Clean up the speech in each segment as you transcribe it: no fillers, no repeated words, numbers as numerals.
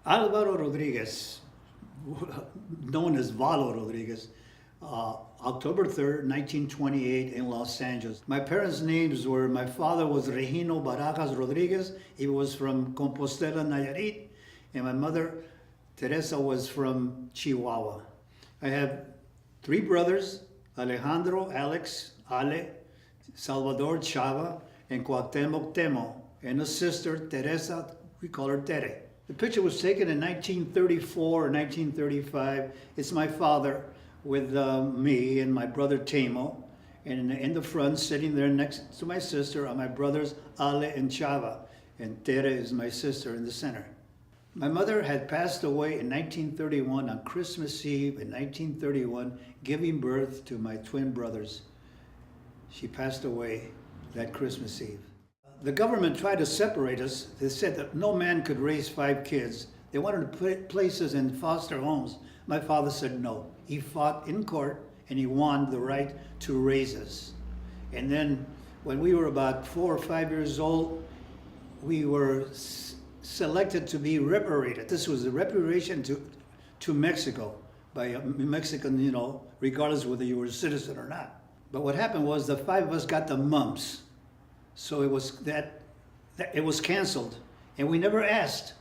Alvaro Rodriguez, known as Valo Rodriguez, October 3rd, 1928 in Los Angeles. My parents' names were, my father was Regino Barajas Rodriguez. He was from Compostela, Nayarit. And my mother, Teresa, was from Chihuahua. I have three brothers, Alejandro, Alex, Ale, Salvador, Chava, and Cuauhtemoc, Temo, and a sister, Teresa, we call her Tere. The picture was taken in 1934 or 1935. It's my father with me and my brother Temo, and in the front, sitting there next to my sister, are my brothers Ale and Chava, and Tere is my sister in the center. My mother had passed away in 1931 on Christmas Eve in 1931, giving birth to my twin brothers. She passed away that Christmas Eve. The government tried to separate us. They said that no man could raise 5 kids. They wanted to put places in foster homes. My father said no. He fought in court and he won the right to raise us. And then when we were about 4 or 5 years old, we were selected to be reparated. This was a reparation to Mexico by a Mexican, regardless whether you were a citizen or not. But what happened was the 5 of us got the mumps. So it was canceled, and we never asked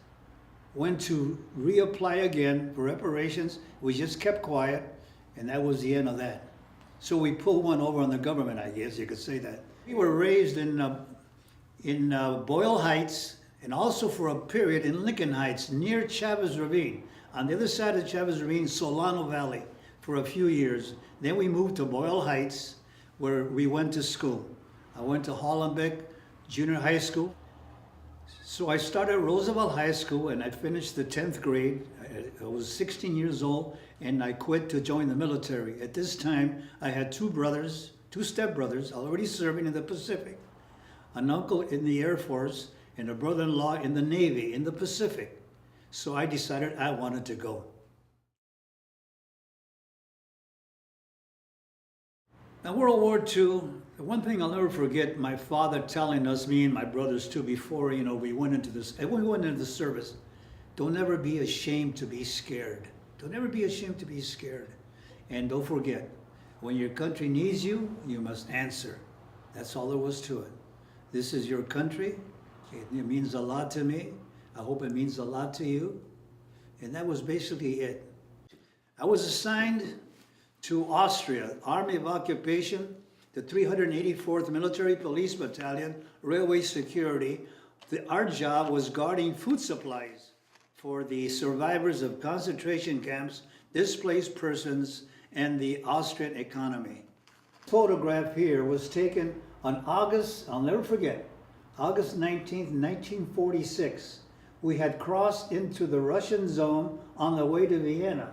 when to reapply again for reparations. We just kept quiet, and that was the end of that. So we pulled one over on the government, I guess you could say that. We were raised in Boyle Heights, and also for a period in Lincoln Heights, near Chavez Ravine. On the other side of Chavez Ravine, Solano Valley, for a few years. Then we moved to Boyle Heights, where we went to school. I went to Hollenbeck Junior High School. So I started Roosevelt High School and I finished the 10th grade. I was 16 years old and I quit to join the military. At this time, I had 2 brothers, 2 stepbrothers already serving in the Pacific, an uncle in the Air Force and a brother-in-law in the Navy in the Pacific. So I decided I wanted to go. Now, World War II, the one thing I'll never forget, my father telling us, me and my brothers too, before we went into this, when we went into the service, don't ever be ashamed to be scared. Don't ever be ashamed to be scared. And don't forget, when your country needs you, you must answer. That's all there was to it. This is your country. It means a lot to me. I hope it means a lot to you. And that was basically it. I was assigned to Austria, Army of Occupation, the 384th Military Police Battalion, Railway Security. Our job was guarding food supplies for the survivors of concentration camps, displaced persons, and the Austrian economy. This photograph here was taken on August, I'll never forget, August 19th, 1946. We had crossed into the Russian zone on the way to Vienna.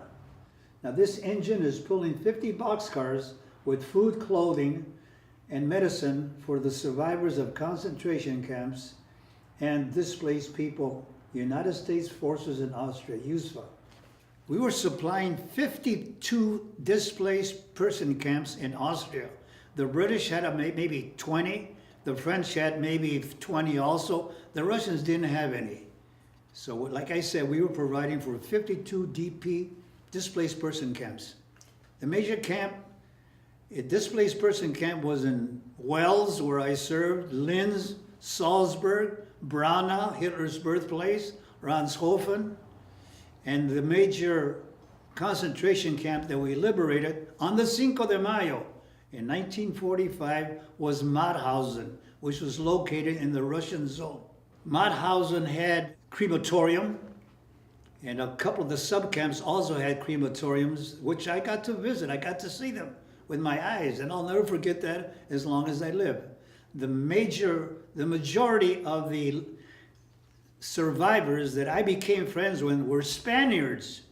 Now this engine is pulling 50 boxcars with food, clothing, and medicine for the survivors of concentration camps and displaced people, United States Forces in Austria, USFA. We were supplying 52 displaced person camps in Austria. The British had maybe 20, the French had maybe 20 also. The Russians didn't have any. So like I said, we were providing for 52 DP, displaced person camps. The major camp, a displaced person camp, was in Wels, where I served, Linz, Salzburg, Braunau, Hitler's birthplace, Ranshofen, and the major concentration camp that we liberated on the Cinco de Mayo in 1945 was Mauthausen, which was located in the Russian zone. Mauthausen had crematorium, and a couple of the sub-camps also had crematoriums, which I got to visit. I got to see them with my eyes, and I'll never forget that as long as I live. The majority of the survivors that I became friends with were Spaniards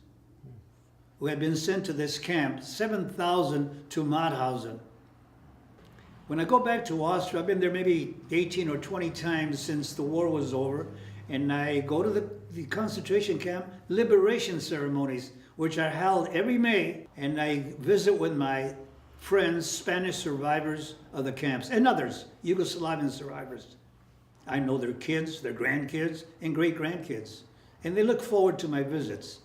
who had been sent to this camp, 7,000 to Mauthausen. When I go back to Austria, I've been there maybe 18 or 20 times since the war was over, and I go to the concentration camp liberation ceremonies, which are held every May, and I visit with my friends, Spanish survivors of the camps, and others, Yugoslavian survivors. I know their kids, their grandkids, and great-grandkids. and they look forward to my visits.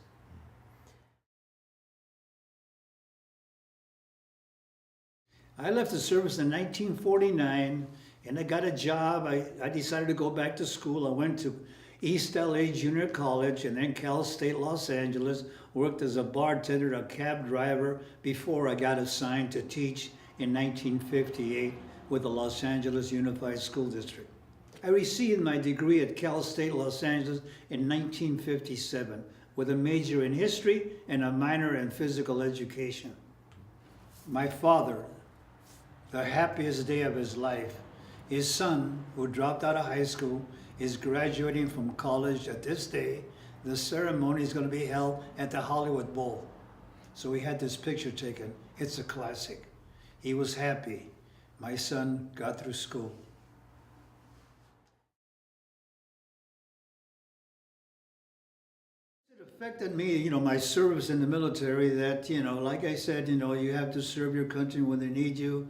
I left the service in 1949, and I got a job. I decided to go back to school. I went to East LA Junior College and then Cal State Los Angeles, worked as a bartender, a cab driver, before I got assigned to teach in 1958 with the Los Angeles Unified School District. I received my degree at Cal State Los Angeles in 1957 with a major in history and a minor in physical education. My father, the happiest day of his life, his son, who dropped out of high school, is graduating from college at this day. The ceremony is going to be held at the Hollywood Bowl. So we had this picture taken. It's a classic. He was happy. My son got through school. It affected me, my service in the military, that, like I said, you have to serve your country when they need you,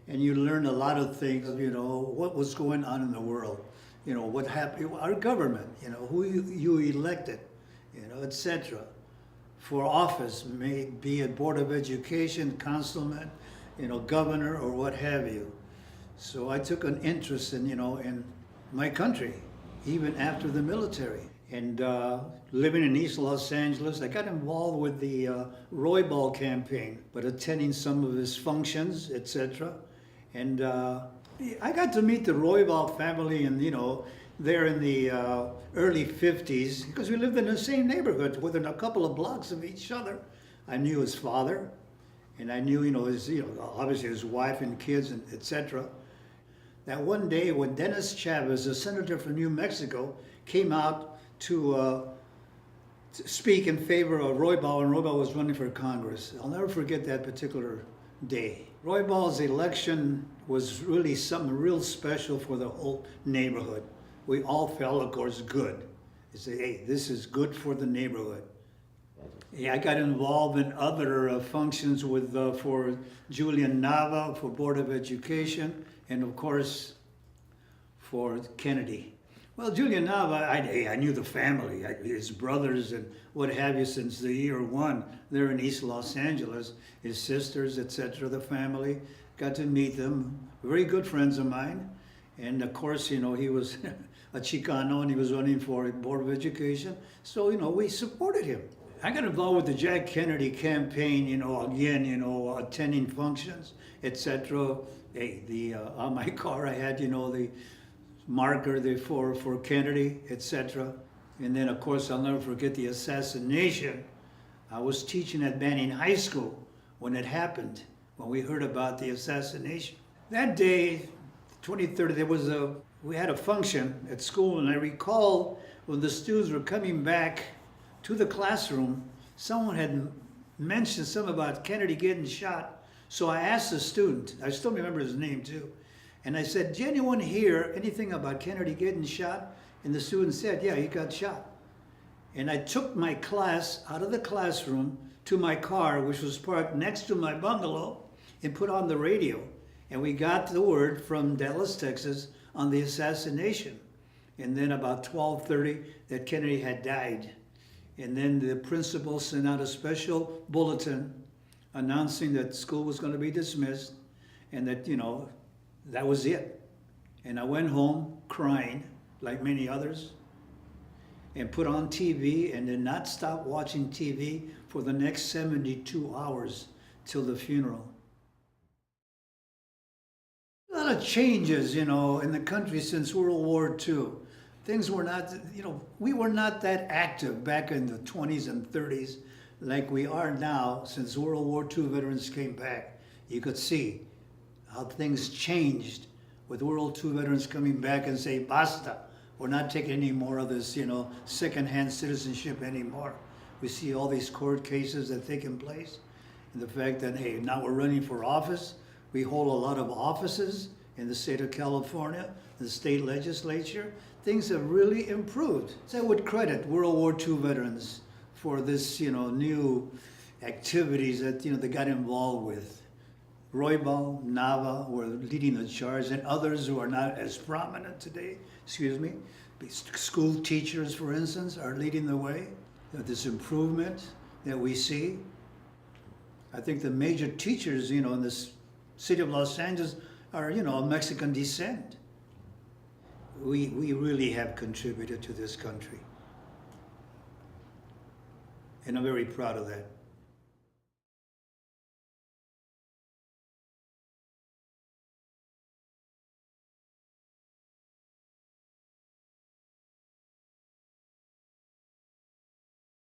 and you learn a lot of things, what was going on in the world, what happened, our government, who you elected, etc. for office, may be it Board of Education, councilman, governor, or what have you. So I took an interest in my country, even after the military. And living in East Los Angeles, I got involved with the Roybal campaign, but attending some of his functions, etc. And I got to meet the Roybal family, and there in the early 50s, because we lived in the same neighborhood, within a couple of blocks of each other. I knew his father, and I knew his obviously his wife and kids, and etc. That one day when Dennis Chavez, a senator from New Mexico, came out to speak in favor of Roybal, and Roybal was running for Congress. I'll never forget that particular day. Roybal's election was really something real special for the whole neighborhood. We all felt, of course, good. They say, hey, this is good for the neighborhood. Yeah, I got involved in other functions for Julian Nava, for Board of Education, and of course, for Kennedy. Well, Julian Nava, I knew the family, his brothers and what have you, since the year one. They're in East Los Angeles, his sisters, etc., the family. Got to meet them, very good friends of mine. And of course, he was a Chicano, and he was running for Board of Education. So, we supported him. I got involved with the Jack Kennedy campaign, again, attending functions, etc. Hey, on my car I had, the marker for Kennedy, etc. And then, of course, I'll never forget the assassination. I was teaching at Banning High School when it happened, when we heard about the assassination. That day, 23rd, we had a function at school, and I recall when the students were coming back to the classroom, someone had mentioned something about Kennedy getting shot. So I asked the student, I still remember his name too, and I said, did anyone hear anything about Kennedy getting shot? And the student said, yeah, he got shot. And I took my class out of the classroom to my car, which was parked next to my bungalow, and put on the radio. And we got the word from Dallas, Texas, on the assassination. And then about 12:30, that Kennedy had died. And then the principal sent out a special bulletin announcing that school was going to be dismissed, and that, that was it. And I went home crying, like many others, and put on TV, and did not stop watching TV for the next 72 hours till the funeral. A lot of changes, in the country since World War II. Things were not, we were not that active back in the 20s and 30s like we are now since World War II veterans came back. You could see how things changed with World War II veterans coming back and say, basta, we're not taking any more of this, second-hand citizenship anymore. We see all these court cases that have taken place, and the fact that, hey, now we're running for office. We hold a lot of offices in the state of California, the state legislature. Things have really improved. So I would credit World War II veterans for this, new activities that, they got involved with. Roybal, Nava were leading the charge, and others who are not as prominent today, School teachers, for instance, are leading the way. This improvement that we see. I think the major teachers, in this city of Los Angeles are, of Mexican descent. We really have contributed to this country. And I'm very proud of that.